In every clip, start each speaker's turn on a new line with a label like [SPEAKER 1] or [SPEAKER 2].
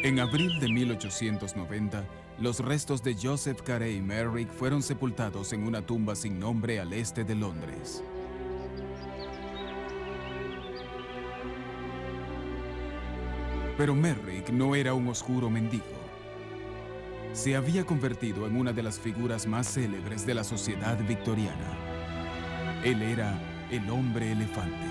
[SPEAKER 1] En abril de 1890, los restos de Joseph Carey Merrick fueron sepultados en una tumba sin nombre al este de Londres. Pero Merrick no era un oscuro mendigo. Se había convertido en una de las figuras más célebres de la sociedad victoriana. Él era el hombre elefante.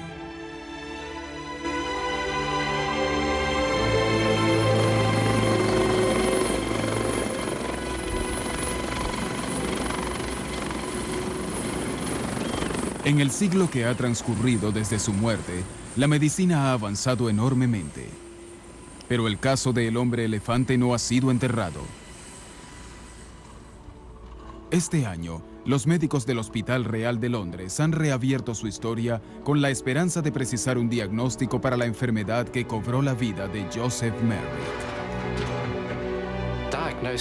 [SPEAKER 1] En el siglo que ha transcurrido desde su muerte, la medicina ha avanzado enormemente. Pero el caso del hombre elefante no ha sido enterrado. Este año, los médicos del Hospital Real de Londres han reabierto su historia con la esperanza de precisar un diagnóstico para la enfermedad que cobró la vida de Joseph Merrick.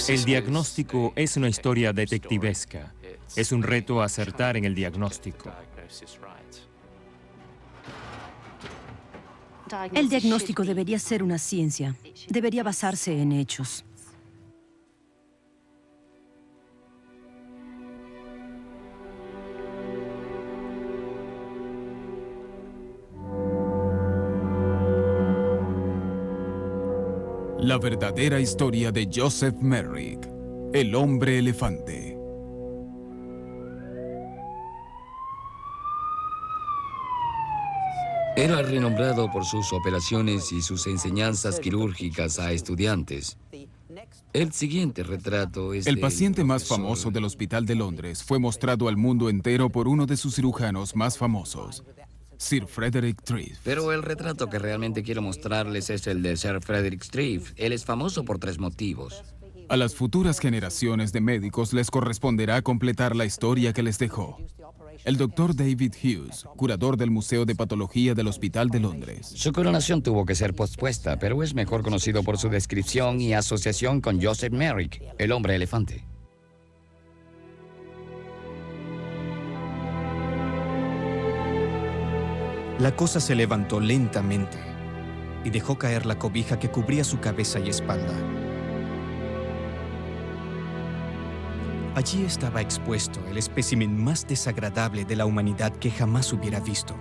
[SPEAKER 2] El diagnóstico es una historia detectivesca. Es un reto acertar en el diagnóstico.
[SPEAKER 3] El diagnóstico debería ser una ciencia. Debería basarse en hechos.
[SPEAKER 1] La verdadera historia de Joseph Merrick, el hombre elefante.
[SPEAKER 4] Era renombrado por sus operaciones y sus enseñanzas quirúrgicas a estudiantes. El siguiente retrato es
[SPEAKER 1] El
[SPEAKER 4] del
[SPEAKER 1] paciente más
[SPEAKER 4] profesor-
[SPEAKER 1] famoso del Hospital de Londres fue mostrado al mundo entero por uno de sus cirujanos más famosos, Sir Frederick Treves.
[SPEAKER 4] Pero el retrato que realmente quiero mostrarles es el de Sir Frederick Treves. Él es famoso por 3 motivos.
[SPEAKER 1] A las futuras generaciones de médicos les corresponderá completar la historia que les dejó. El doctor David Hughes, curador del Museo de Patología del Hospital de Londres.
[SPEAKER 4] Su coronación tuvo que ser pospuesta, pero es mejor conocido por su descripción y asociación con Joseph Merrick, el hombre elefante.
[SPEAKER 5] La cosa se levantó lentamente y dejó caer la cobija que cubría su cabeza y espalda. Allí estaba expuesto el espécimen más desagradable de la humanidad que jamás hubiera visto.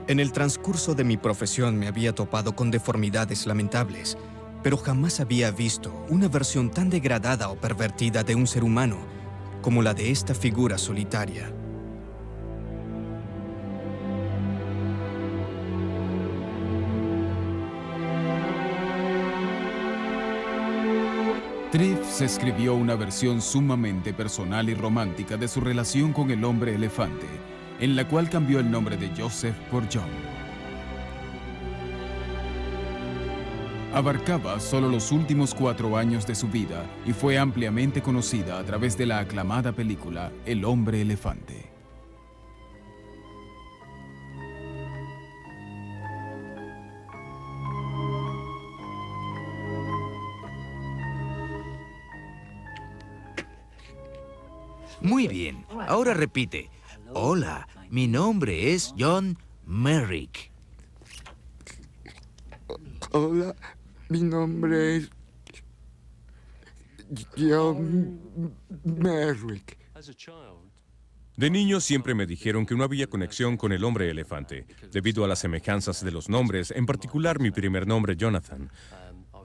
[SPEAKER 5] En el transcurso de mi profesión me había topado con deformidades lamentables, pero jamás había visto una versión tan degradada o pervertida de un ser humano como la de esta figura solitaria.
[SPEAKER 1] Treves escribió una versión sumamente personal y romántica de su relación con el hombre elefante, en la cual cambió el nombre de Joseph por John. Abarcaba solo los últimos 4 años de su vida y fue ampliamente conocida a través de la aclamada película El hombre elefante.
[SPEAKER 6] Muy bien. Ahora repite. Hola, mi nombre es John Merrick.
[SPEAKER 7] Hola, mi nombre es John Merrick.
[SPEAKER 8] De niño siempre me dijeron que no había conexión con el hombre elefante, debido a las semejanzas de los nombres, en particular mi primer nombre, Jonathan.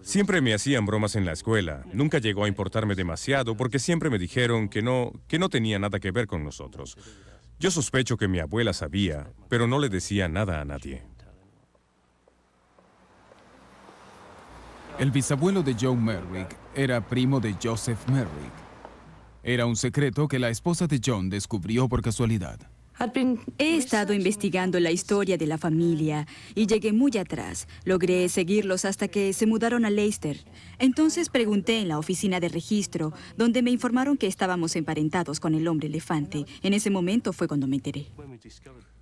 [SPEAKER 8] Siempre me hacían bromas en la escuela. Nunca llegó a importarme demasiado porque siempre me dijeron que no tenía nada que ver con nosotros. Yo sospecho que mi abuela sabía, pero no le decía nada a nadie.
[SPEAKER 1] El bisabuelo de John Merrick era primo de Joseph Merrick. Era un secreto que la esposa de John descubrió por casualidad.
[SPEAKER 3] He estado investigando la historia de la familia y llegué muy atrás. Logré seguirlos hasta que se mudaron a Leicester. Entonces pregunté en la oficina de registro, donde me informaron que estábamos emparentados con el hombre elefante. En ese momento fue cuando me enteré.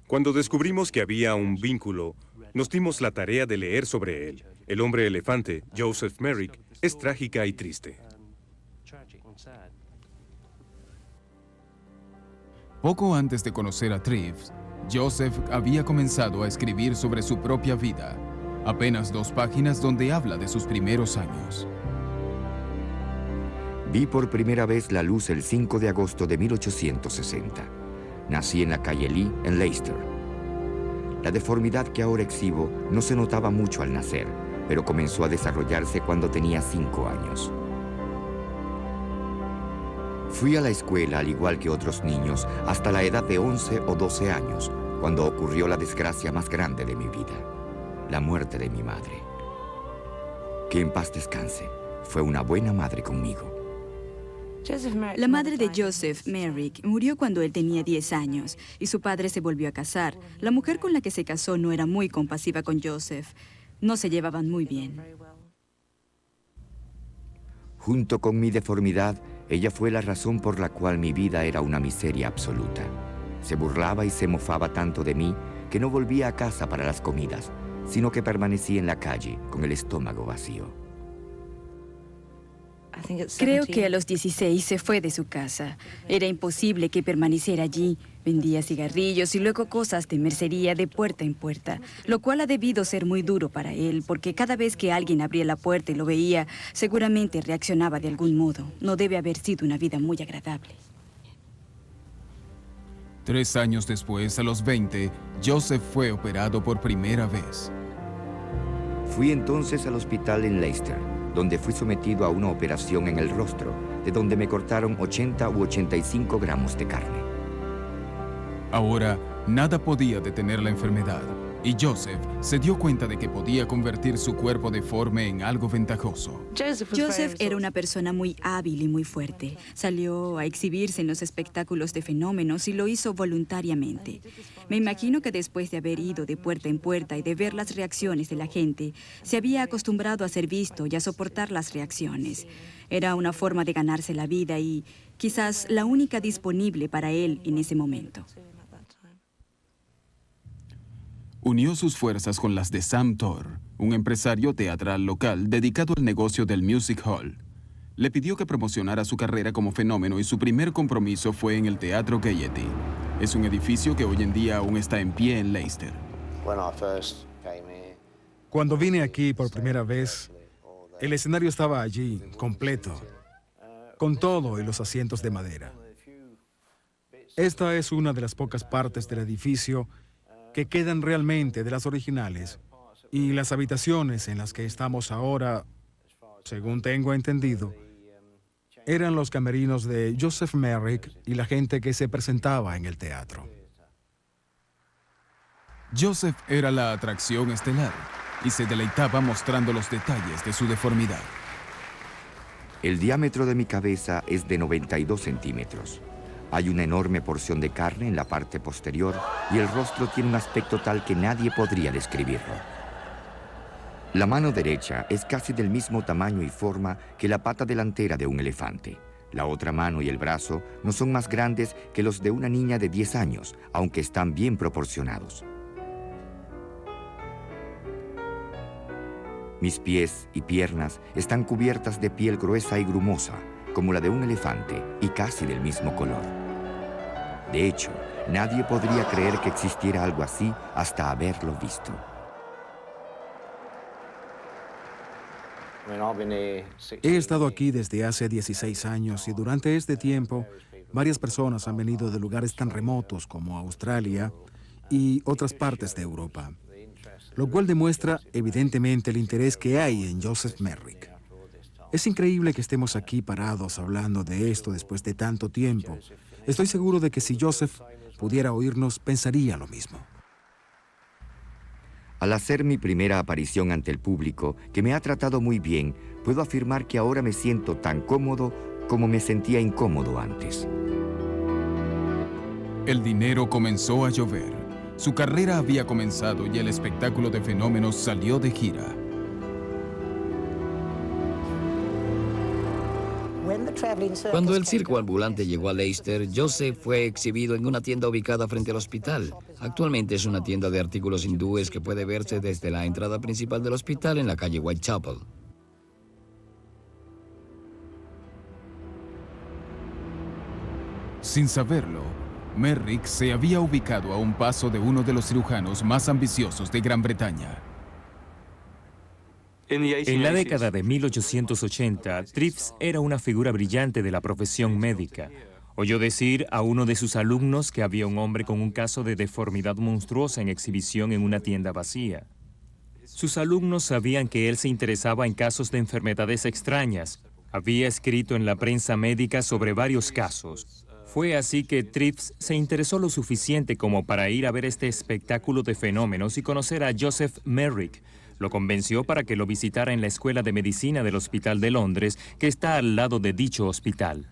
[SPEAKER 8] Cuando descubrimos que había un vínculo, nos dimos la tarea de leer sobre él. El hombre elefante, Joseph Merrick, es trágica y triste.
[SPEAKER 1] Poco antes de conocer a Treves, Joseph había comenzado a escribir sobre su propia vida. Apenas 2 páginas donde habla de sus primeros años.
[SPEAKER 9] Vi por primera vez la luz el 5 de agosto de 1860. Nací en la calle Lee, en Leicester. La deformidad que ahora exhibo no se notaba mucho al nacer, pero comenzó a desarrollarse cuando tenía 5 años. Fui a la escuela al igual que otros niños hasta la edad de 11 o 12 años, cuando ocurrió la desgracia más grande de mi vida, la muerte de mi madre. Que en paz descanse. Fue una buena madre conmigo.
[SPEAKER 3] La madre de Joseph, Merrick, murió cuando él tenía 10 años y su padre se volvió a casar. La mujer con la que se casó no era muy compasiva con Joseph. No se llevaban muy bien.
[SPEAKER 9] Junto con mi deformidad, ella fue la razón por la cual mi vida era una miseria absoluta. Se burlaba y se mofaba tanto de mí que no volvía a casa para las comidas, sino que permanecía en la calle con el estómago vacío.
[SPEAKER 3] Creo que a los 16 se fue de su casa. Era imposible que permaneciera allí. Vendía cigarrillos y luego cosas de mercería de puerta en puerta, lo cual ha debido ser muy duro para él, porque cada vez que alguien abría la puerta y lo veía, seguramente reaccionaba de algún modo. No debe haber sido una vida muy agradable.
[SPEAKER 1] 3 años después, a los 20, Joseph fue operado por primera vez.
[SPEAKER 9] Fui entonces al hospital en Leicester, donde fui sometido a una operación en el rostro, de donde me cortaron 80 u 85 gramos de carne.
[SPEAKER 1] Ahora, nada podía detener la enfermedad, y Joseph se dio cuenta de que podía convertir su cuerpo deforme en algo ventajoso.
[SPEAKER 3] Joseph era una persona muy hábil y muy fuerte. Salió a exhibirse en los espectáculos de fenómenos y lo hizo voluntariamente. Me imagino que después de haber ido de puerta en puerta y de ver las reacciones de la gente, se había acostumbrado a ser visto y a soportar las reacciones. Era una forma de ganarse la vida y quizás la única disponible para él en ese momento.
[SPEAKER 1] Unió sus fuerzas con las de Sam Torr, un empresario teatral local dedicado al negocio del Music Hall. Le pidió que promocionara su carrera como fenómeno y su primer compromiso fue en el Teatro Gaiety. Es un edificio que hoy en día aún está en pie en Leicester.
[SPEAKER 10] Cuando vine aquí por primera vez, el escenario estaba allí, completo, con todo y los asientos de madera. Esta es una de las pocas partes del edificio que quedan realmente de las originales, y las habitaciones en las que estamos ahora, según tengo entendido, eran los camerinos de Joseph Merrick y la gente que se presentaba en el teatro.
[SPEAKER 1] Joseph era la atracción estelar y se deleitaba mostrando los detalles de su deformidad.
[SPEAKER 9] El diámetro de mi cabeza es de 92 centímetros. Hay una enorme porción de carne en la parte posterior y el rostro tiene un aspecto tal que nadie podría describirlo. La mano derecha es casi del mismo tamaño y forma que la pata delantera de un elefante. La otra mano y el brazo no son más grandes que los de una niña de 10 años, aunque están bien proporcionados. Mis pies y piernas están cubiertas de piel gruesa y grumosa, como la de un elefante, y casi del mismo color. De hecho, nadie podría creer que existiera algo así hasta haberlo visto.
[SPEAKER 10] He estado aquí desde hace 16 años y durante este tiempo varias personas han venido de lugares tan remotos como Australia y otras partes de Europa, lo cual demuestra evidentemente el interés que hay en Joseph Merrick. Es increíble que estemos aquí parados hablando de esto después de tanto tiempo. Estoy seguro de que si Joseph pudiera oírnos, pensaría lo mismo.
[SPEAKER 9] Al hacer mi primera aparición ante el público, que me ha tratado muy bien, puedo afirmar que ahora me siento tan cómodo como me sentía incómodo antes.
[SPEAKER 1] El dinero comenzó a llover. Su carrera había comenzado y el espectáculo de fenómenos salió de gira.
[SPEAKER 4] Cuando el circo ambulante llegó a Leicester, Joseph fue exhibido en una tienda ubicada frente al hospital. Actualmente es una tienda de artículos hindúes que puede verse desde la entrada principal del hospital en la calle Whitechapel.
[SPEAKER 1] Sin saberlo, Merrick se había ubicado a un paso de uno de los cirujanos más ambiciosos de Gran Bretaña.
[SPEAKER 2] En la década de 1880, Trips era una figura brillante de la profesión médica. Oyó decir a uno de sus alumnos que había un hombre con un caso de deformidad monstruosa en exhibición en una tienda vacía. Sus alumnos sabían que él se interesaba en casos de enfermedades extrañas. Había escrito en la prensa médica sobre varios casos. Fue así que Trips se interesó lo suficiente como para ir a ver este espectáculo de fenómenos y conocer a Joseph Merrick. Lo convenció para que lo visitara en la Escuela de Medicina del Hospital de Londres, que está al lado de dicho hospital.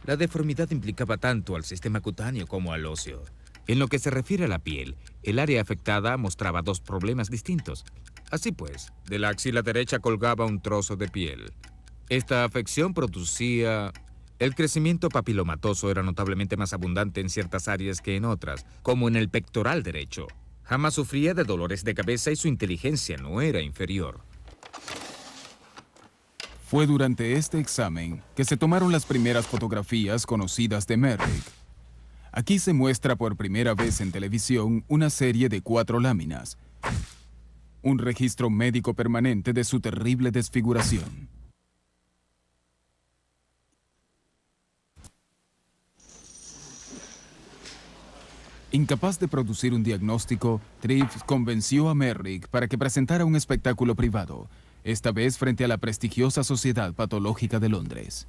[SPEAKER 6] La deformidad implicaba tanto al sistema cutáneo como al óseo. En lo que se refiere a la piel, el área afectada mostraba dos problemas distintos. Así pues, de la axila derecha colgaba un trozo de piel. Esta afección producía... El crecimiento papilomatoso era notablemente más abundante en ciertas áreas que en otras, como en el pectoral derecho. Jamás sufría de dolores de cabeza y su inteligencia no era inferior.
[SPEAKER 1] Fue durante este examen que se tomaron las primeras fotografías conocidas de Merrick. Aquí se muestra por primera vez en televisión una serie de 4 láminas, un registro médico permanente de su terrible desfiguración. Incapaz de producir un diagnóstico, Trips convenció a Merrick para que presentara un espectáculo privado, esta vez frente a la prestigiosa Sociedad Patológica de Londres.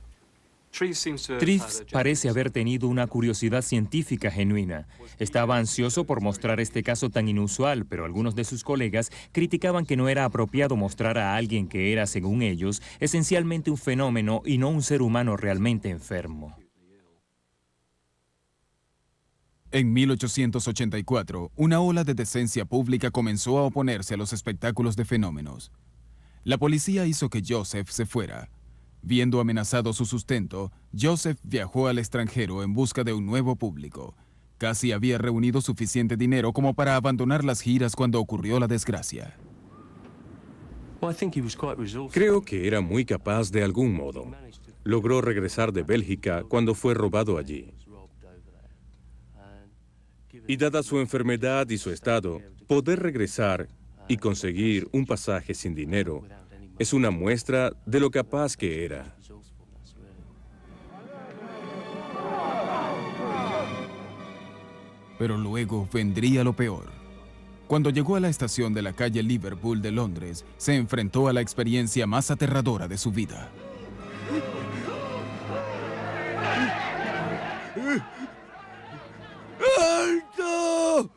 [SPEAKER 2] Trips parece haber tenido una curiosidad científica genuina. Estaba ansioso por mostrar este caso tan inusual, pero algunos de sus colegas criticaban que no era apropiado mostrar a alguien que era, según ellos, esencialmente un fenómeno y no un ser humano realmente enfermo.
[SPEAKER 1] En 1884, una ola de decencia pública comenzó a oponerse a los espectáculos de fenómenos. La policía hizo que Joseph se fuera. Viendo amenazado su sustento, Joseph viajó al extranjero en busca de un nuevo público. Casi había reunido suficiente dinero como para abandonar las giras cuando ocurrió la desgracia.
[SPEAKER 8] Creo que era muy capaz de algún modo. Logró regresar de Bélgica cuando fue robado allí. Y dada su enfermedad y su estado, poder regresar y conseguir un pasaje sin dinero es una muestra de lo capaz que era.
[SPEAKER 1] Pero luego vendría lo peor. Cuando llegó a la estación de la calle Liverpool de Londres, se enfrentó a la experiencia más aterradora de su vida.
[SPEAKER 7] ¡Alto!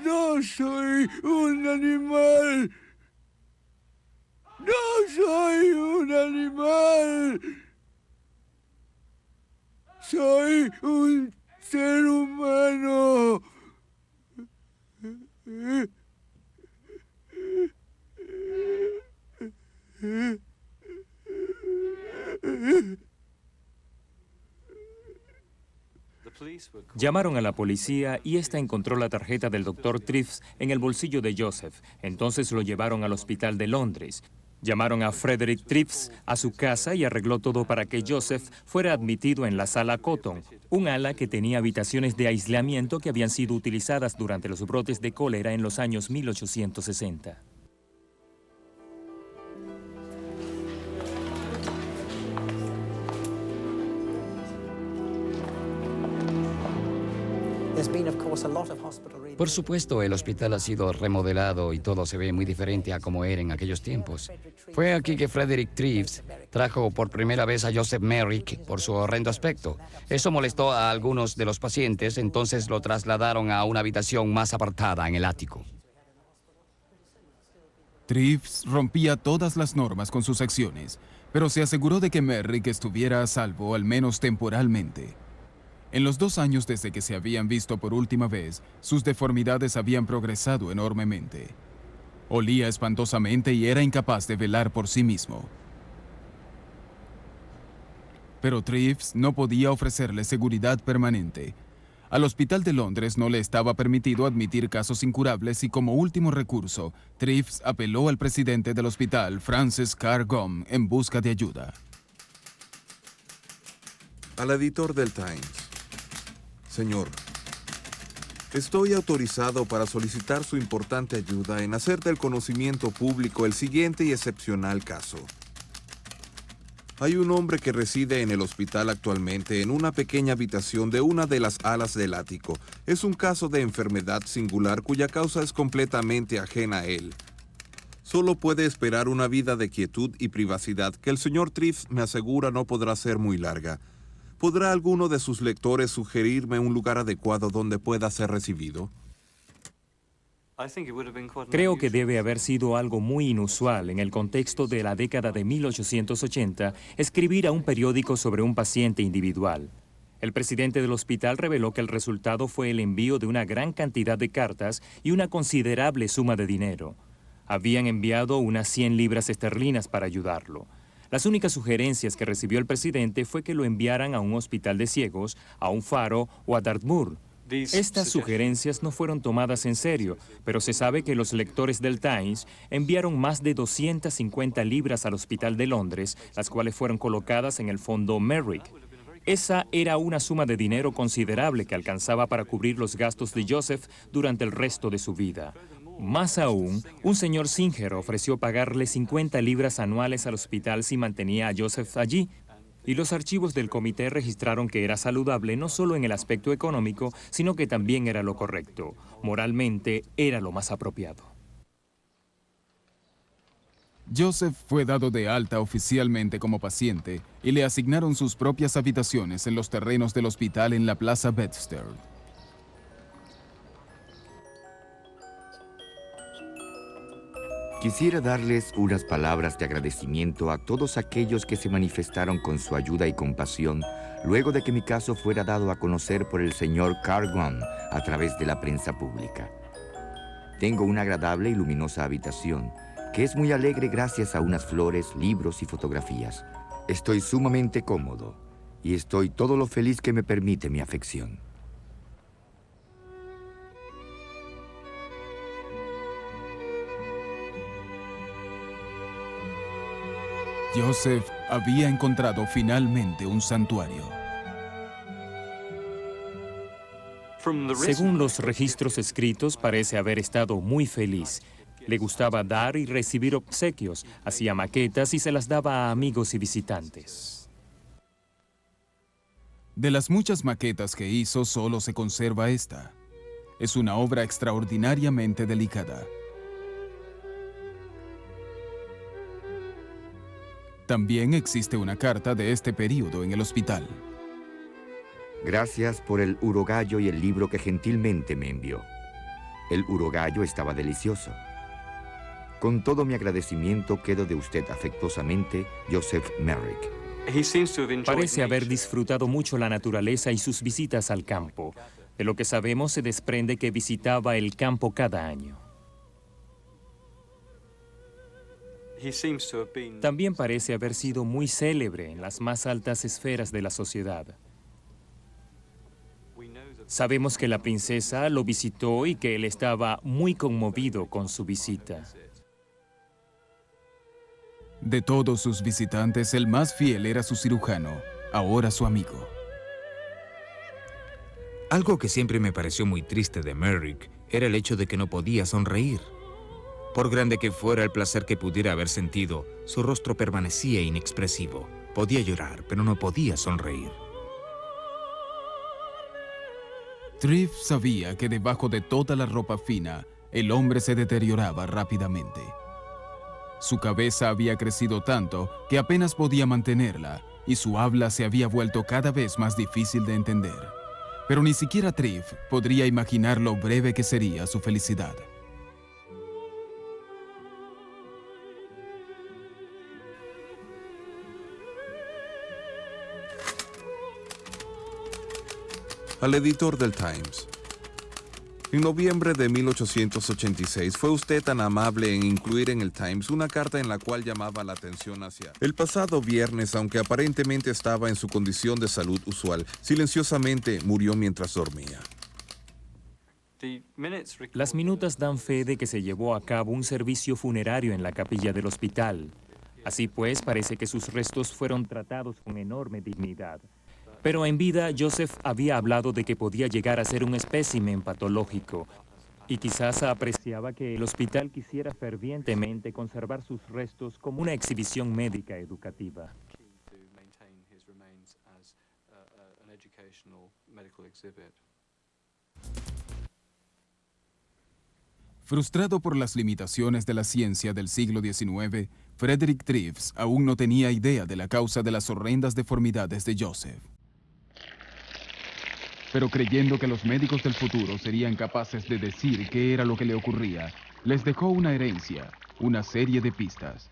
[SPEAKER 7] ¡No soy un animal! ¡No soy un animal! ¡Soy un ser humano!
[SPEAKER 2] Llamaron a la policía y esta encontró la tarjeta del Dr. Trips en el bolsillo de Joseph. Entonces lo llevaron al hospital de Londres. Llamaron a Frederick Trips a su casa y arregló todo para que Joseph fuera admitido en la sala Cotton, un ala que tenía habitaciones de aislamiento que habían sido utilizadas durante los brotes de cólera en los años 1860.
[SPEAKER 4] Por supuesto, el hospital ha sido remodelado y todo se ve muy diferente a como era en aquellos tiempos. Fue aquí que Frederick Trips trajo por primera vez a Joseph Merrick por su horrendo aspecto. Eso molestó a algunos de los pacientes, entonces lo trasladaron a una habitación más apartada en el ático.
[SPEAKER 1] Trips rompía todas las normas con sus acciones, pero se aseguró de que Merrick estuviera a salvo, al menos temporalmente. En los 2 años desde que se habían visto por última vez, sus deformidades habían progresado enormemente. Olía espantosamente y era incapaz de velar por sí mismo. Pero Trips no podía ofrecerle seguridad permanente. Al Hospital de Londres no le estaba permitido admitir casos incurables y como último recurso, Trips apeló al presidente del hospital, Francis Carr Gomm, en busca de ayuda.
[SPEAKER 11] Al editor del Times. Señor, Estoy autorizado para solicitar su importante ayuda en hacer del conocimiento público el siguiente y excepcional caso. Hay un hombre que reside en el hospital actualmente en una pequeña habitación de una de las alas del ático. Es un caso de enfermedad singular cuya causa es completamente ajena a él. Solo puede esperar una vida de quietud y privacidad que el señor Triff me asegura no podrá ser muy larga. ¿Podrá alguno de sus lectores sugerirme un lugar adecuado donde pueda ser recibido?
[SPEAKER 2] Creo que debe haber sido algo muy inusual en el contexto de la década de 1880 escribir a un periódico sobre un paciente individual. El presidente del hospital reveló que el resultado fue el envío de una gran cantidad de cartas y una considerable suma de dinero. Habían enviado unas 100 libras esterlinas para ayudarlo. Las únicas sugerencias que recibió el presidente fue que lo enviaran a un hospital de ciegos, a un faro o a Dartmoor. Estas sugerencias no fueron tomadas en serio, pero se sabe que los lectores del Times enviaron más de 250 libras al Hospital de Londres, las cuales fueron colocadas en el fondo Merrick. Esa era una suma de dinero considerable que alcanzaba para cubrir los gastos de Joseph durante el resto de su vida. Más aún, un señor Singer ofreció pagarle 50 libras anuales al hospital si mantenía a Joseph allí. Y los archivos del comité registraron que era saludable no solo en el aspecto económico, sino que también era lo correcto. Moralmente, era lo más apropiado.
[SPEAKER 1] Joseph fue dado de alta oficialmente como paciente y le asignaron sus propias habitaciones en los terrenos del hospital en la Plaza Bedford.
[SPEAKER 9] Quisiera darles unas palabras de agradecimiento a todos aquellos que se manifestaron con su ayuda y compasión luego de que mi caso fuera dado a conocer por el señor Carl Gunn a través de la prensa pública. Tengo una agradable y luminosa habitación que es muy alegre gracias a unas flores, libros y fotografías. Estoy sumamente cómodo y estoy todo lo feliz que me permite mi afección.
[SPEAKER 1] Joseph había encontrado finalmente un santuario.
[SPEAKER 2] Según los registros escritos, parece haber estado muy feliz. Le gustaba dar y recibir obsequios, hacía maquetas y se las daba a amigos y visitantes.
[SPEAKER 1] De las muchas maquetas que hizo, solo se conserva esta. Es una obra extraordinariamente delicada. También existe una carta de este período en el hospital.
[SPEAKER 9] Gracias por el urogallo y el libro que gentilmente me envió. El urogallo estaba delicioso. Con todo mi agradecimiento quedo de usted afectuosamente, Joseph Merrick.
[SPEAKER 2] Parece haber disfrutado mucho la naturaleza y sus visitas al campo. De lo que sabemos se desprende que visitaba el campo cada año. También parece haber sido muy célebre en las más altas esferas de la sociedad. Sabemos que la princesa lo visitó y que él estaba muy conmovido con su visita.
[SPEAKER 1] De todos sus visitantes, el más fiel era su cirujano, ahora su amigo.
[SPEAKER 6] Algo que siempre me pareció muy triste de Merrick era el hecho de que no podía sonreír. Por grande que fuera el placer que pudiera haber sentido, su rostro permanecía inexpresivo. Podía llorar, pero no podía sonreír.
[SPEAKER 1] Triff sabía que debajo de toda la ropa fina, el hombre se deterioraba rápidamente. Su cabeza había crecido tanto que apenas podía mantenerla y su habla se había vuelto cada vez más difícil de entender. Pero ni siquiera Triff podría imaginar lo breve que sería su felicidad.
[SPEAKER 11] Al editor del Times. En noviembre de 1886 fue usted tan amable en incluir en el Times una carta en la cual llamaba la atención hacia... El pasado viernes, aunque aparentemente estaba en su condición de salud usual, silenciosamente murió mientras dormía.
[SPEAKER 2] Las minutas dan fe de que se llevó a cabo un servicio funerario en la capilla del hospital. Así pues, parece que sus restos fueron tratados con enorme dignidad. Pero en vida, Joseph había hablado de que podía llegar a ser un espécimen patológico y quizás apreciaba que el hospital quisiera fervientemente conservar sus restos como una exhibición médica educativa.
[SPEAKER 1] Frustrado por las limitaciones de la ciencia del siglo XIX, Frederick Trives aún no tenía idea de la causa de las horrendas deformidades de Joseph. Pero creyendo que los médicos del futuro serían capaces de decir qué era lo que le ocurría, les dejó una herencia, una serie de pistas.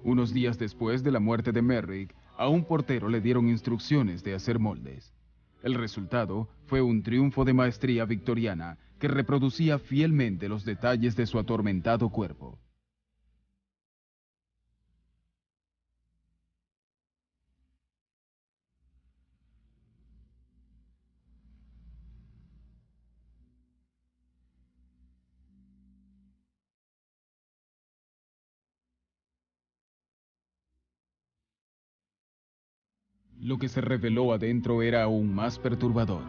[SPEAKER 1] Unos días después de la muerte de Merrick, a un portero le dieron instrucciones de hacer moldes. El resultado fue un triunfo de maestría victoriana que reproducía fielmente los detalles de su atormentado cuerpo. Lo que se reveló adentro era aún más perturbador.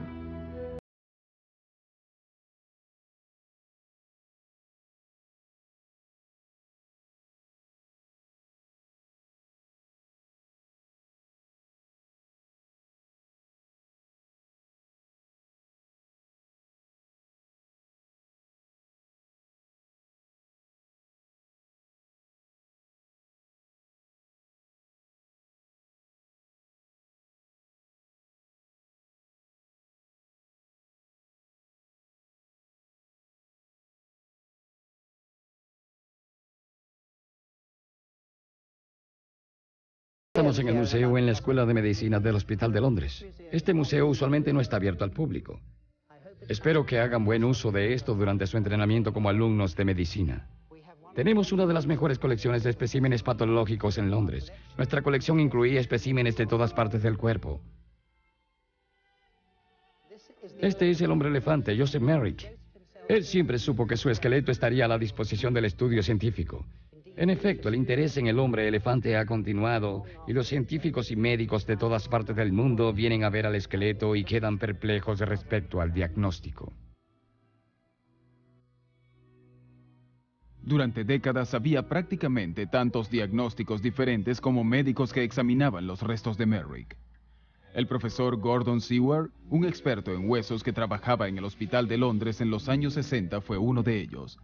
[SPEAKER 4] Estamos en el museo en la Escuela de Medicina del Hospital de Londres. Este museo usualmente no está abierto al público. Espero que hagan buen uso de esto durante su entrenamiento como alumnos de medicina. Tenemos una de las mejores colecciones de especímenes patológicos en Londres. Nuestra colección incluía especímenes de todas partes del cuerpo. Este es el hombre elefante, Joseph Merrick. Él siempre supo que su esqueleto estaría a la disposición del estudio científico. En efecto, el interés en el hombre elefante ha continuado y los científicos y médicos de todas partes del mundo vienen a ver al esqueleto y quedan perplejos respecto al diagnóstico.
[SPEAKER 1] Durante décadas había prácticamente tantos diagnósticos diferentes como médicos que examinaban los restos de Merrick. El profesor Gordon Seward, un experto en huesos que trabajaba en el Hospital de Londres en los años 60, fue uno de ellos.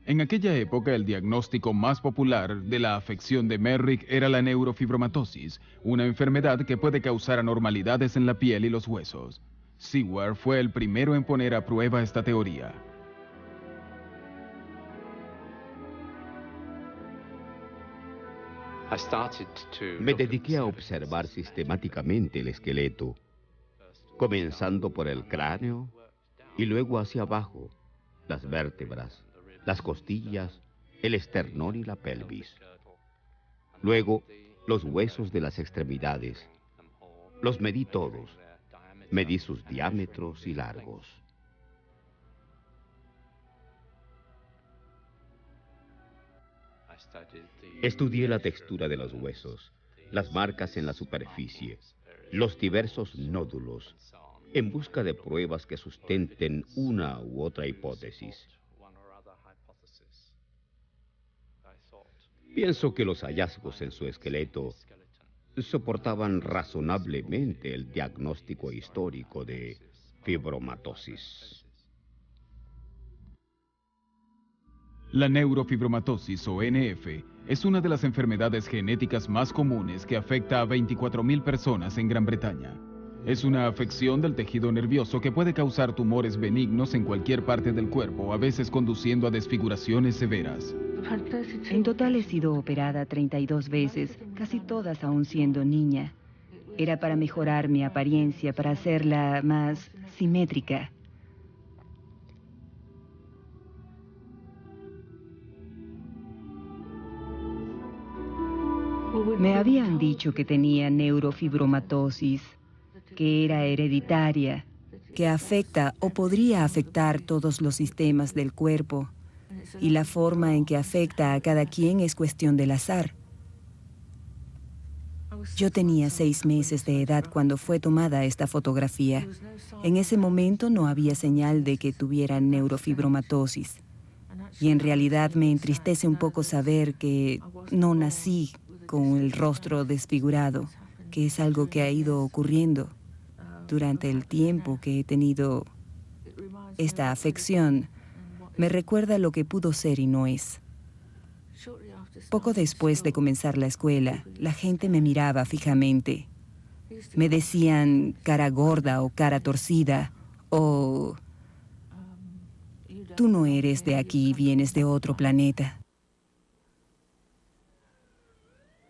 [SPEAKER 1] En aquella época, el diagnóstico más popular de la afección de Merrick era la neurofibromatosis, una enfermedad que puede causar anormalidades en la piel y los huesos. Seward fue el primero en poner a prueba esta teoría.
[SPEAKER 12] Me dediqué a observar sistemáticamente el esqueleto, comenzando por el cráneo y luego hacia abajo, las vértebras, las costillas, el esternón y la pelvis. Luego, los huesos de las extremidades. Los medí todos. Medí sus diámetros y largos. Estudié la textura de los huesos, las marcas en la superficie, los diversos nódulos, en busca de pruebas que sustenten una u otra hipótesis. Pienso que los hallazgos en su esqueleto soportaban razonablemente el diagnóstico histórico de fibromatosis.
[SPEAKER 1] La neurofibromatosis, o NF, es una de las enfermedades genéticas más comunes que afecta a 24,000 personas en Gran Bretaña. Es una afección del tejido nervioso que puede causar tumores benignos en cualquier parte del cuerpo, a veces conduciendo a desfiguraciones severas.
[SPEAKER 13] En total he sido operada 32 veces, casi todas aún siendo niña. Era para mejorar mi apariencia, para hacerla más simétrica. Me habían dicho que tenía neurofibromatosis, que era hereditaria, que afecta o podría afectar todos los sistemas del cuerpo, y la forma en que afecta a cada quien es cuestión del azar. Yo tenía 6 meses de edad cuando fue tomada esta fotografía. En ese momento no había señal de que tuviera neurofibromatosis. Y en realidad me entristece un poco saber que no nací con el rostro desfigurado, que es algo que ha ido ocurriendo durante el tiempo que he tenido esta afección. Me recuerda lo que pudo ser y no es. Poco después de comenzar la escuela, la gente me miraba fijamente. Me decían cara gorda o cara torcida, o tú no eres de aquí, vienes de otro planeta.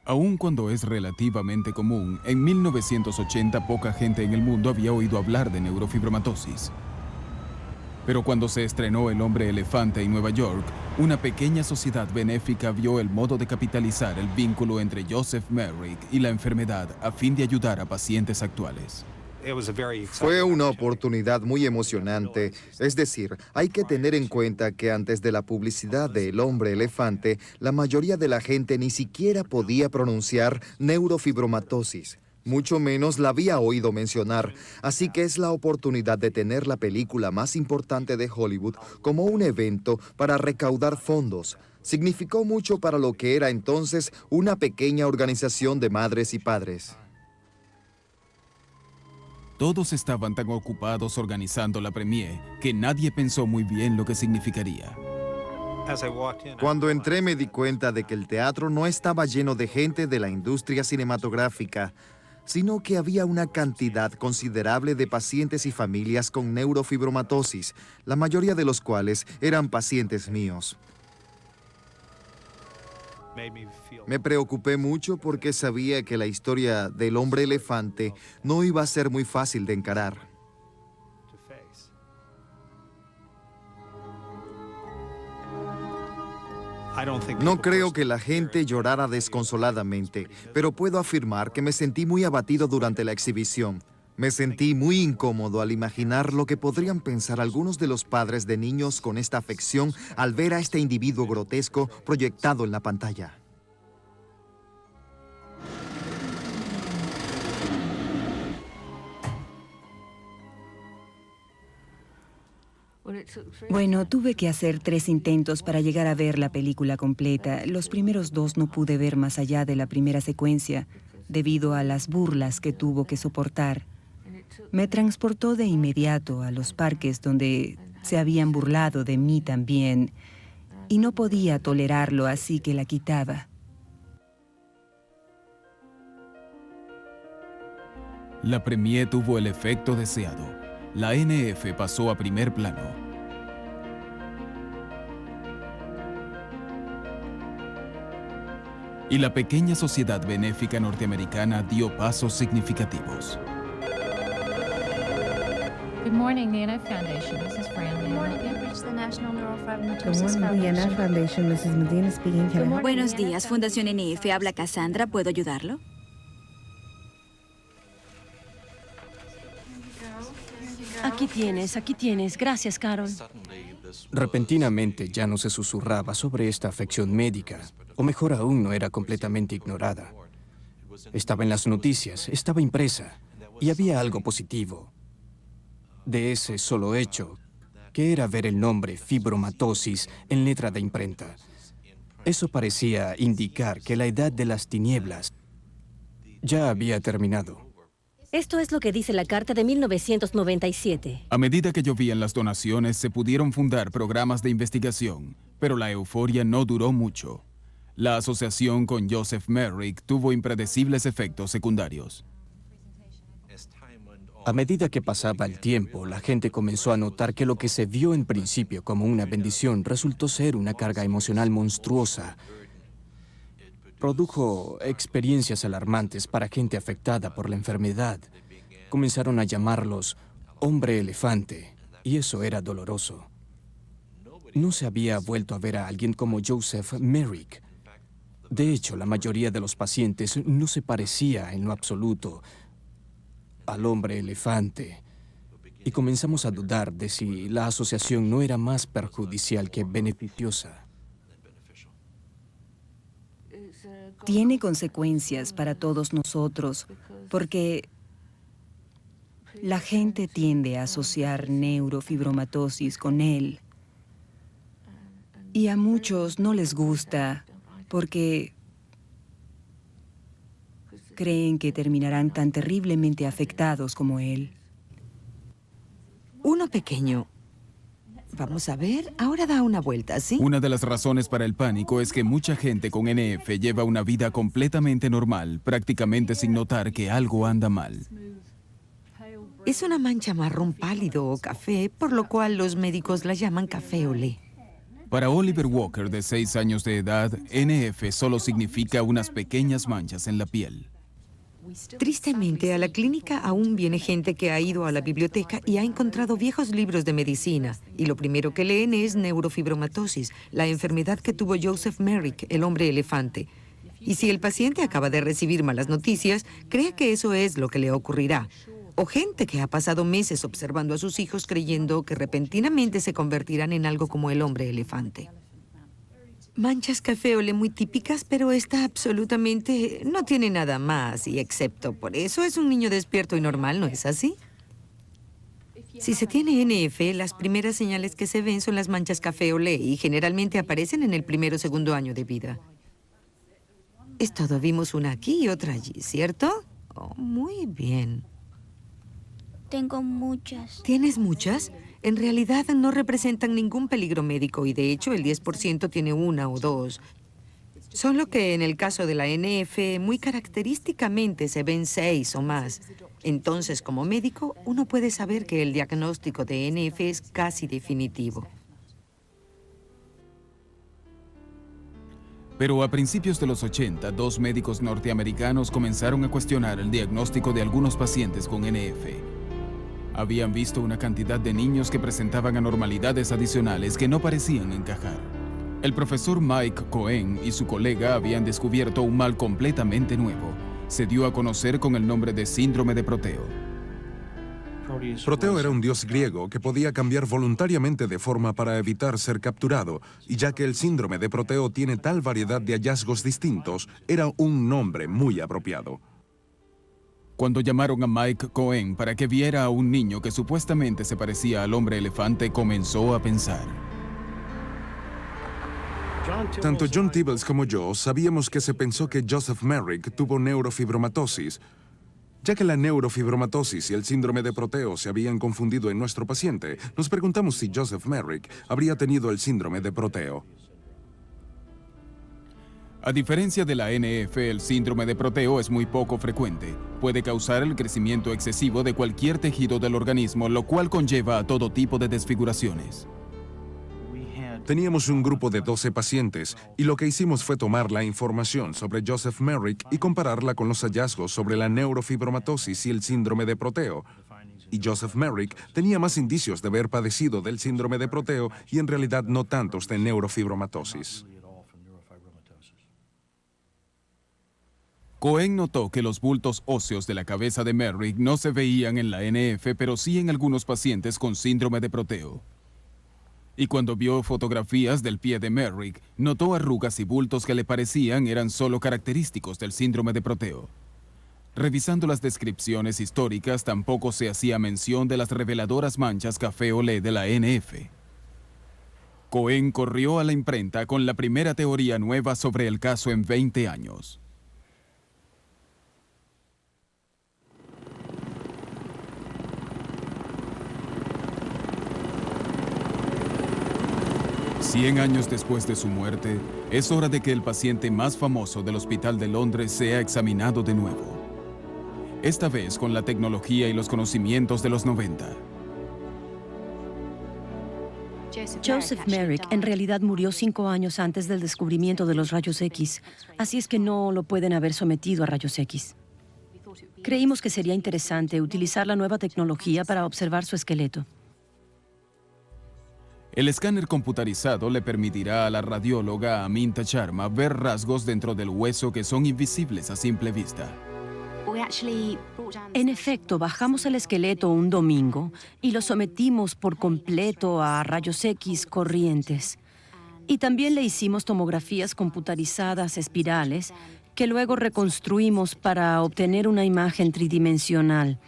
[SPEAKER 1] Aun cuando es relativamente común, en 1980 poca gente en el mundo había oído hablar de neurofibromatosis. Pero cuando se estrenó El hombre elefante en Nueva York, una pequeña sociedad benéfica vio el modo de capitalizar el vínculo entre Joseph Merrick y la enfermedad a fin de ayudar a pacientes actuales.
[SPEAKER 14] Fue una oportunidad muy emocionante. Es decir, hay que tener en cuenta que antes de la publicidad de El hombre elefante, la mayoría de la gente ni siquiera podía pronunciar neurofibromatosis. Mucho menos la había oído mencionar, así que es la oportunidad de tener la película más importante de Hollywood como un evento para recaudar fondos. Significó mucho para lo que era entonces una pequeña organización de madres y padres.
[SPEAKER 1] Todos estaban tan ocupados organizando la premiere que nadie pensó muy bien lo que significaría.
[SPEAKER 14] Cuando entré me di cuenta de que el teatro no estaba lleno de gente de la industria cinematográfica, sino que había una cantidad considerable de pacientes y familias con neurofibromatosis, la mayoría de los cuales eran pacientes míos. Me preocupé mucho porque sabía que la historia del hombre elefante no iba a ser muy fácil de encarar. No creo que la gente llorara desconsoladamente, pero puedo afirmar que me sentí muy abatido durante la exhibición. Me sentí muy incómodo al imaginar lo que podrían pensar algunos de los padres de niños con esta afección al ver a este individuo grotesco proyectado en la pantalla.
[SPEAKER 13] Bueno, tuve que hacer 3 intentos para llegar a ver la película completa. Los primeros 2 no pude ver más allá de la primera secuencia, debido a las burlas que tuvo que soportar. Me transportó de inmediato a los parques donde se habían burlado de mí también, y no podía tolerarlo, así que la quitaba.
[SPEAKER 1] La premiere tuvo el efecto deseado. La NF pasó a primer plano. Y la pequeña sociedad benéfica norteamericana dio pasos significativos.
[SPEAKER 15] Good morning, the NF Foundation. This is Fran. Good morning, you've reached the National Neurofibromatosis Foundation.
[SPEAKER 3] Buenos días, Fundación NF. Habla Cassandra. ¿Puedo ayudarlo?
[SPEAKER 16] Aquí tienes. Gracias, Carol.
[SPEAKER 5] Repentinamente ya no se susurraba sobre esta afección médica, o mejor aún, no era completamente ignorada. Estaba en las noticias, estaba impresa, y había algo positivo de ese solo hecho, que era ver el nombre fibromatosis en letra de imprenta. Eso parecía indicar que la edad de las tinieblas ya había terminado.
[SPEAKER 16] Esto es lo que dice la carta de 1997.
[SPEAKER 1] A medida que llovían las donaciones, se pudieron fundar programas de investigación, pero la euforia no duró mucho. La asociación con Joseph Merrick tuvo impredecibles efectos secundarios.
[SPEAKER 5] A medida que pasaba el tiempo, la gente comenzó a notar que lo que se vio en principio como una bendición resultó ser una carga emocional monstruosa. Produjo experiencias alarmantes para gente afectada por la enfermedad. Comenzaron a llamarlos hombre elefante, y eso era doloroso. No se había vuelto a ver a alguien como Joseph Merrick. De hecho, la mayoría de los pacientes no se parecía en lo absoluto al hombre elefante. Y comenzamos a dudar de si la asociación no era más perjudicial que beneficiosa.
[SPEAKER 13] tiene consecuencias para todos nosotros, porque la gente tiende a asociar neurofibromatosis con él. Y a muchos no les gusta porque creen que terminarán tan terriblemente afectados como él.
[SPEAKER 17] Uno pequeño. Vamos a ver, ahora da una vuelta, ¿sí?
[SPEAKER 1] Una de las razones para el pánico es que mucha gente con NF lleva una vida completamente normal, prácticamente sin notar que algo anda mal.
[SPEAKER 17] Es una mancha marrón pálido o café, por lo cual los médicos la llaman café olé.
[SPEAKER 1] Para Oliver Walker, de 6 años de edad, NF solo significa unas pequeñas manchas en la piel.
[SPEAKER 17] Tristemente, a la clínica aún viene gente que ha ido a la biblioteca y ha encontrado viejos libros de medicina. Y lo primero que leen es neurofibromatosis, la enfermedad que tuvo Joseph Merrick, el hombre elefante. Y si el paciente acaba de recibir malas noticias, cree que eso es lo que le ocurrirá. O gente que ha pasado meses observando a sus hijos creyendo que repentinamente se convertirán en algo como el hombre elefante. Manchas café olé muy típicas, pero esta absolutamente no tiene nada más, y excepto por eso es un niño despierto y normal, ¿no es así? Si se tiene NF, las primeras señales que se ven son las manchas café olé y generalmente aparecen en el primero o segundo año de vida. Es todo, vimos una aquí y otra allí, ¿cierto? Oh, muy bien.
[SPEAKER 18] Tengo muchas.
[SPEAKER 17] ¿Tienes muchas? En realidad no representan ningún peligro médico y de hecho el 10% tiene una o dos. Solo que en el caso de la NF muy característicamente se ven 6 o más. Entonces, como médico, uno puede saber que el diagnóstico de NF es casi definitivo.
[SPEAKER 1] Pero a principios de los 80, 2 médicos norteamericanos comenzaron a cuestionar el diagnóstico de algunos pacientes con NF. Habían visto una cantidad de niños que presentaban anormalidades adicionales que no parecían encajar. El profesor Mike Cohen y su colega habían descubierto un mal completamente nuevo. Se dio a conocer con el nombre de síndrome de Proteo.
[SPEAKER 11] Proteo era un dios griego que podía cambiar voluntariamente de forma para evitar ser capturado, y ya que el síndrome de Proteo tiene tal variedad de hallazgos distintos, era un nombre muy apropiado.
[SPEAKER 1] Cuando llamaron a Mike Cohen para que viera a un niño que supuestamente se parecía al hombre elefante, comenzó a pensar.
[SPEAKER 11] Tanto John Tibbles como yo sabíamos que se pensó que Joseph Merrick tuvo neurofibromatosis. Ya que la neurofibromatosis y el síndrome de Proteo se habían confundido en nuestro paciente, nos preguntamos si Joseph Merrick habría tenido el síndrome de Proteo.
[SPEAKER 1] A diferencia de la NF, el síndrome de Proteo es muy poco frecuente. Puede causar el crecimiento excesivo de cualquier tejido del organismo, lo cual conlleva a todo tipo de desfiguraciones.
[SPEAKER 11] Teníamos un grupo de 12 pacientes y lo que hicimos fue tomar la información sobre Joseph Merrick y compararla con los hallazgos sobre la neurofibromatosis y el síndrome de Proteo. Y Joseph Merrick tenía más indicios de haber padecido del síndrome de Proteo y en realidad no tantos de neurofibromatosis.
[SPEAKER 1] Cohen notó que los bultos óseos de la cabeza de Merrick no se veían en la NF, pero sí en algunos pacientes con síndrome de Proteo. Y cuando vio fotografías del pie de Merrick, notó arrugas y bultos que le parecían eran solo característicos del síndrome de Proteo. Revisando las descripciones históricas, tampoco se hacía mención de las reveladoras manchas café olé de la NF. Cohen corrió a la imprenta con la primera teoría nueva sobre el caso en 20 años. Cien años después de su muerte, es hora de que el paciente más famoso del Hospital de Londres sea examinado de nuevo. Esta vez con la tecnología y los conocimientos de los 90.
[SPEAKER 19] Joseph Merrick en realidad murió 5 años antes del descubrimiento de los rayos X, así es que no lo pueden haber sometido a rayos X. Creímos que sería interesante utilizar la nueva tecnología para observar su esqueleto.
[SPEAKER 1] El escáner computarizado le permitirá a la radióloga Aminta Sharma ver rasgos dentro del hueso que son invisibles a simple vista.
[SPEAKER 19] En efecto, bajamos el esqueleto un domingo y lo sometimos por completo a rayos X corrientes. Y también le hicimos tomografías computarizadas espirales que luego reconstruimos para obtener una imagen tridimensional.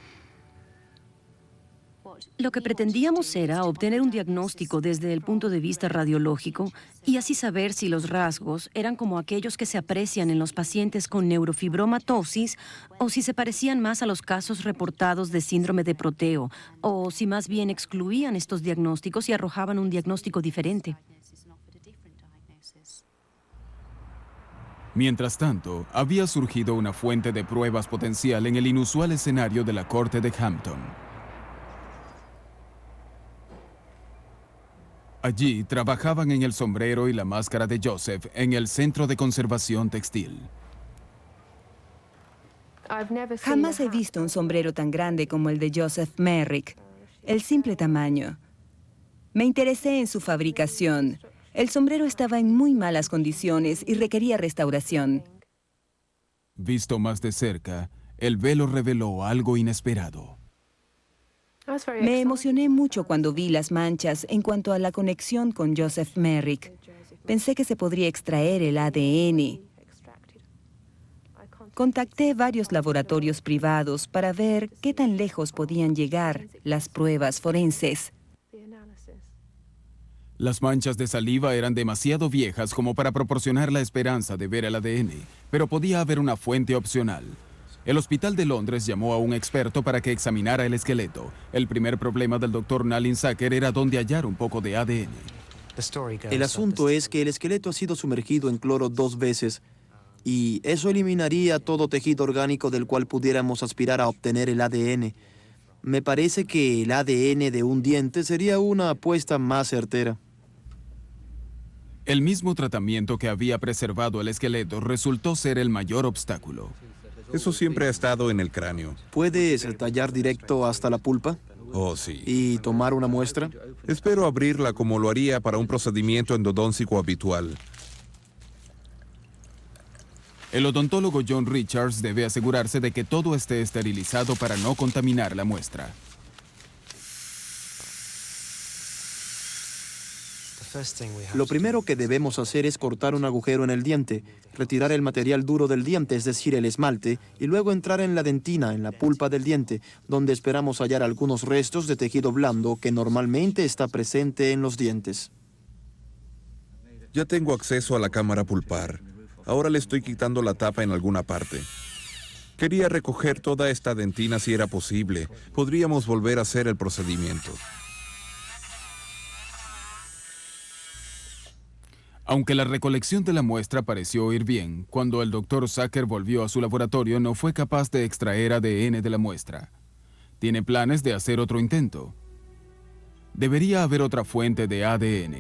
[SPEAKER 19] Lo que pretendíamos era obtener un diagnóstico desde el punto de vista radiológico y así saber si los rasgos eran como aquellos que se aprecian en los pacientes con neurofibromatosis o si se parecían más a los casos reportados de síndrome de Proteo o si más bien excluían estos diagnósticos y arrojaban un diagnóstico diferente.
[SPEAKER 1] Mientras tanto, había surgido una fuente de pruebas potencial en el inusual escenario de la corte de Hampton. Allí trabajaban en el sombrero y la máscara de Joseph en el Centro de Conservación Textil.
[SPEAKER 13] Jamás he visto un sombrero tan grande como el de Joseph Merrick. El simple tamaño. Me interesé en su fabricación. El sombrero estaba en muy malas condiciones y requería restauración.
[SPEAKER 1] Visto más de cerca, el velo reveló algo inesperado.
[SPEAKER 13] Me emocioné mucho cuando vi las manchas en cuanto a la conexión con Joseph Merrick. Pensé que se podría extraer el ADN. Contacté varios laboratorios privados para ver qué tan lejos podían llegar las pruebas forenses.
[SPEAKER 1] Las manchas de saliva eran demasiado viejas como para proporcionar la esperanza de ver el ADN, pero podía haber una fuente opcional. El Hospital de Londres llamó a un experto para que examinara el esqueleto. El primer problema del Dr. Nalin Sacker era dónde hallar un poco de ADN.
[SPEAKER 20] El asunto es que el esqueleto ha sido sumergido en cloro 2 veces y eso eliminaría todo tejido orgánico del cual pudiéramos aspirar a obtener el ADN. Me parece que el ADN de un diente sería una apuesta más certera.
[SPEAKER 1] El mismo tratamiento que había preservado el esqueleto resultó ser el mayor obstáculo.
[SPEAKER 11] Eso siempre ha estado en el cráneo.
[SPEAKER 20] ¿Puedes tallar directo hasta la pulpa?
[SPEAKER 11] Oh, sí.
[SPEAKER 20] ¿Y tomar una muestra?
[SPEAKER 11] Espero abrirla como lo haría para un procedimiento endodóntico habitual.
[SPEAKER 1] El odontólogo John Richards debe asegurarse de que todo esté esterilizado para no contaminar la muestra.
[SPEAKER 20] Lo primero que debemos hacer es cortar un agujero en el diente, retirar el material duro del diente, es decir, el esmalte, y luego entrar en la dentina, en la pulpa del diente, donde esperamos hallar algunos restos de tejido blando que normalmente está presente en los dientes.
[SPEAKER 11] Ya tengo acceso a la cámara pulpar. Ahora le estoy quitando la tapa en alguna parte. Quería recoger toda esta dentina si era posible. Podríamos volver a hacer el procedimiento.
[SPEAKER 1] Aunque la recolección de la muestra pareció ir bien, cuando el Dr. Sacker volvió a su laboratorio no fue capaz de extraer ADN de la muestra. Tiene planes de hacer otro intento. Debería haber otra fuente de ADN.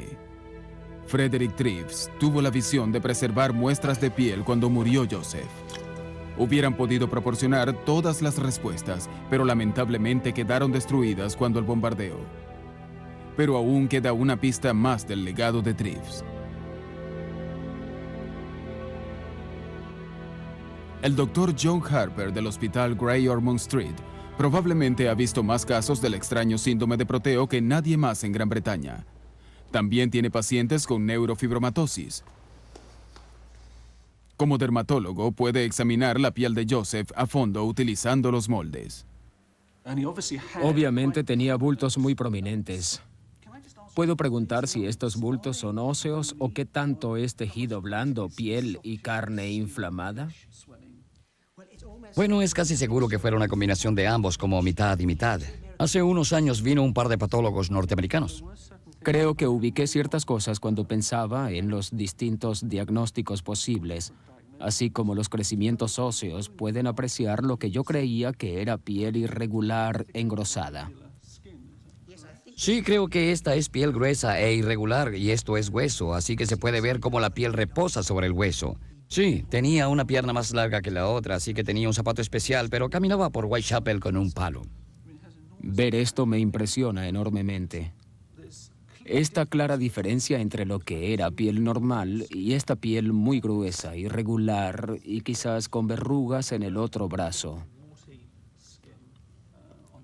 [SPEAKER 1] Frederick Trives tuvo la visión de preservar muestras de piel cuando murió Joseph. Hubieran podido proporcionar todas las respuestas, pero lamentablemente quedaron destruidas cuando el bombardeo. Pero aún queda una pista más del legado de Trives. El Dr. John Harper del Hospital Grey Ormond Street probablemente ha visto más casos del extraño síndrome de Proteo que nadie más en Gran Bretaña. También tiene pacientes con neurofibromatosis. Como dermatólogo, puede examinar la piel de Joseph a fondo utilizando los moldes.
[SPEAKER 21] Obviamente tenía bultos muy prominentes. ¿Puedo preguntar si estos bultos son óseos o qué tanto es tejido blando, piel y carne inflamada?
[SPEAKER 4] Bueno, es casi seguro que fuera una combinación de ambos, como mitad y mitad. Hace unos años vino un par de patólogos norteamericanos.
[SPEAKER 21] Creo que ubiqué ciertas cosas cuando pensaba en los distintos diagnósticos posibles, así como los crecimientos óseos pueden apreciar lo que yo creía que era piel irregular engrosada.
[SPEAKER 4] Sí, creo que esta es piel gruesa e irregular y esto es hueso, así que se puede ver cómo la piel reposa sobre el hueso. Sí, tenía una pierna más larga que la otra, así que tenía un zapato especial, pero caminaba por Whitechapel con un palo.
[SPEAKER 21] Ver esto me impresiona enormemente. Esta clara diferencia entre lo que era piel normal y esta piel muy gruesa, irregular y quizás con verrugas en el otro brazo.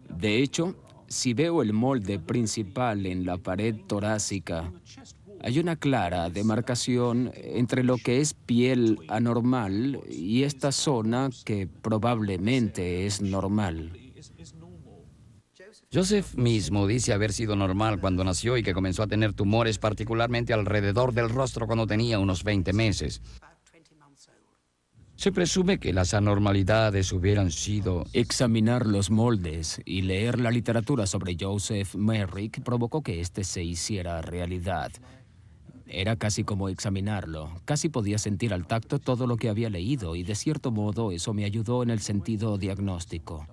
[SPEAKER 21] De hecho, si veo el molde principal en la pared torácica, Hay una clara demarcación entre lo que es piel anormal y esta zona que probablemente es normal.
[SPEAKER 4] Joseph mismo dice haber sido normal cuando nació y que comenzó a tener tumores particularmente alrededor del rostro cuando tenía unos 20 meses. Se presume que las anormalidades hubieran sido...
[SPEAKER 21] Examinar los moldes y leer la literatura sobre Joseph Merrick provocó que este se hiciera realidad. Era casi como examinarlo. Casi podía sentir al tacto todo lo que había leído y de cierto modo eso me ayudó en el sentido diagnóstico.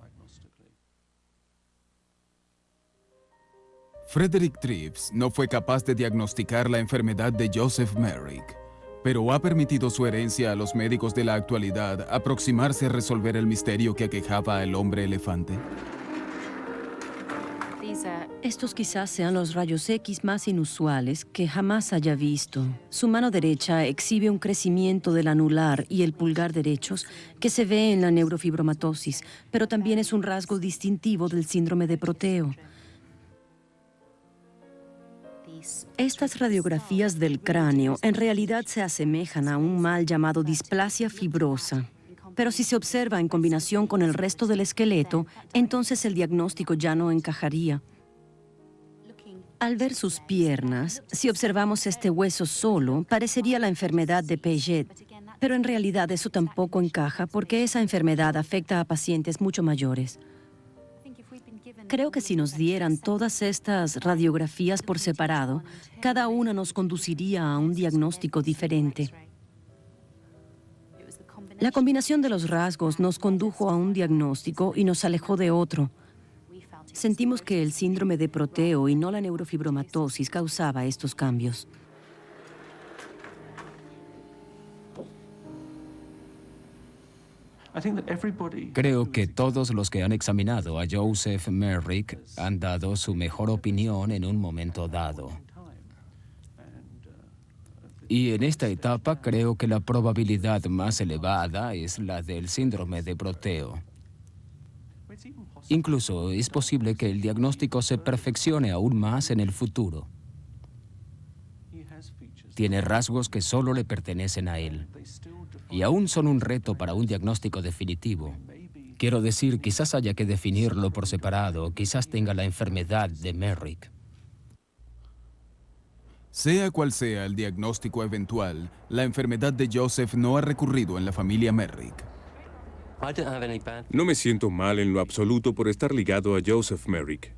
[SPEAKER 1] Frederick Trives no fue capaz de diagnosticar la enfermedad de Joseph Merrick, pero ha permitido su herencia a los médicos de la actualidad aproximarse a resolver el misterio que aquejaba al hombre elefante.
[SPEAKER 19] Estos quizás sean los rayos X más inusuales que jamás haya visto. Su mano derecha exhibe un crecimiento del anular y el pulgar derechos que se ve en la neurofibromatosis, pero también es un rasgo distintivo del síndrome de Proteo. Estas radiografías del cráneo en realidad se asemejan a un mal llamado displasia fibrosa. Pero si se observa en combinación con el resto del esqueleto, entonces el diagnóstico ya no encajaría. Al ver sus piernas, si observamos este hueso solo, parecería la enfermedad de Paget, pero en realidad eso tampoco encaja porque esa enfermedad afecta a pacientes mucho mayores. Creo que si nos dieran todas estas radiografías por separado, cada una nos conduciría a un diagnóstico diferente. La combinación de los rasgos nos condujo a un diagnóstico y nos alejó de otro. Sentimos que el síndrome de Proteo y no la neurofibromatosis causaba estos cambios.
[SPEAKER 21] Creo que todos los que han examinado a Joseph Merrick han dado su mejor opinión en un momento dado. Y en esta etapa creo que la probabilidad más elevada es la del síndrome de Proteo. Incluso es posible que el diagnóstico se perfeccione aún más en el futuro. Tiene rasgos que solo le pertenecen a él. Y aún son un reto para un diagnóstico definitivo. Quiero decir, quizás haya que definirlo por separado, quizás tenga la enfermedad de Merrick.
[SPEAKER 1] Sea cual sea el diagnóstico eventual, la enfermedad de Joseph no ha recurrido en la familia Merrick.
[SPEAKER 8] No me siento mal en lo absoluto por estar ligado a Joseph Merrick.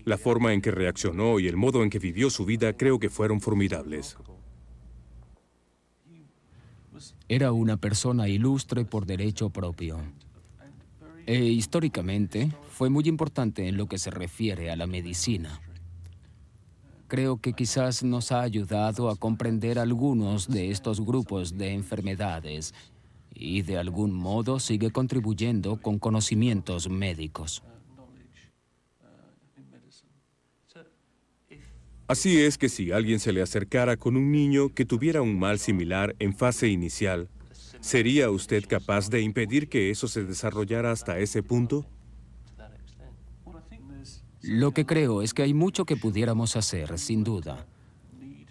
[SPEAKER 8] La forma en que reaccionó y el modo en que vivió su vida creo que fueron formidables.
[SPEAKER 21] Era una persona ilustre por derecho propio. E históricamente fue muy importante en lo que se refiere a la medicina. Creo que quizás nos ha ayudado a comprender algunos de estos grupos de enfermedades y de algún modo sigue contribuyendo con conocimientos médicos.
[SPEAKER 8] Así es que si alguien se le acercara con un niño que tuviera un mal similar en fase inicial, ¿sería usted capaz de impedir que eso se desarrollara hasta ese punto?
[SPEAKER 21] Lo que creo es que hay mucho que pudiéramos hacer, sin duda.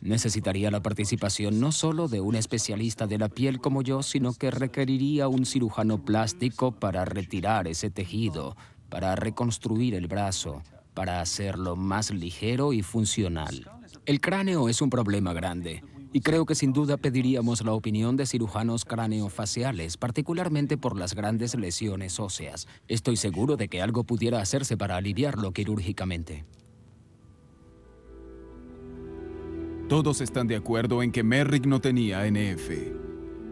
[SPEAKER 21] Necesitaría la participación no solo de un especialista de la piel como yo, sino que requeriría un cirujano plástico para retirar ese tejido, para reconstruir el brazo, para hacerlo más ligero y funcional. El cráneo es un problema grande, y creo que sin duda pediríamos la opinión de cirujanos craneofaciales, particularmente por las grandes lesiones óseas. Estoy seguro de que algo pudiera hacerse para aliviarlo quirúrgicamente.
[SPEAKER 1] Todos están de acuerdo en que Merrick no tenía NF.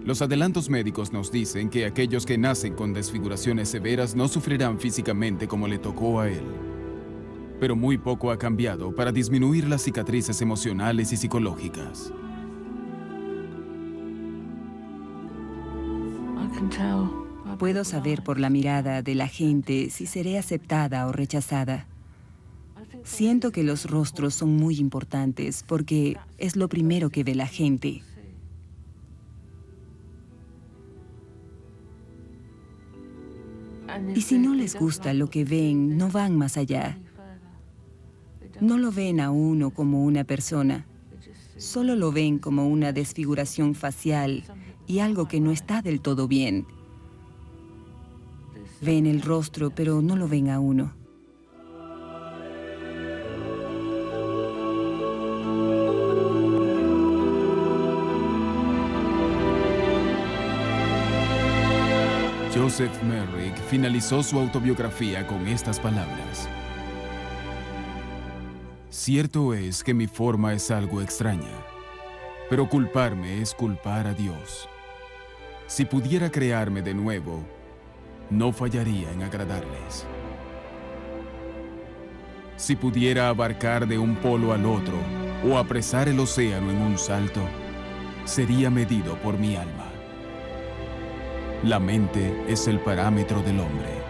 [SPEAKER 1] Los adelantos médicos nos dicen que aquellos que nacen con desfiguraciones severas no sufrirán físicamente como le tocó a él. Pero muy poco ha cambiado para disminuir las cicatrices emocionales y psicológicas.
[SPEAKER 13] Puedo saber por la mirada de la gente si seré aceptada o rechazada. Siento que los rostros son muy importantes porque es lo primero que ve la gente. Y si no les gusta lo que ven, no van más allá. No lo ven a uno como una persona. solo lo ven como una desfiguración facial y algo que no está del todo bien. Ven el rostro, pero no lo ven a uno.
[SPEAKER 1] Joseph Merrick finalizó su autobiografía con estas palabras. Cierto es que mi forma es algo extraña, pero culparme es culpar a Dios. Si pudiera crearme de nuevo, no fallaría en agradarles. Si pudiera abarcar de un polo al otro o apresar el océano en un salto, sería medido por mi alma. La mente es el parámetro del hombre.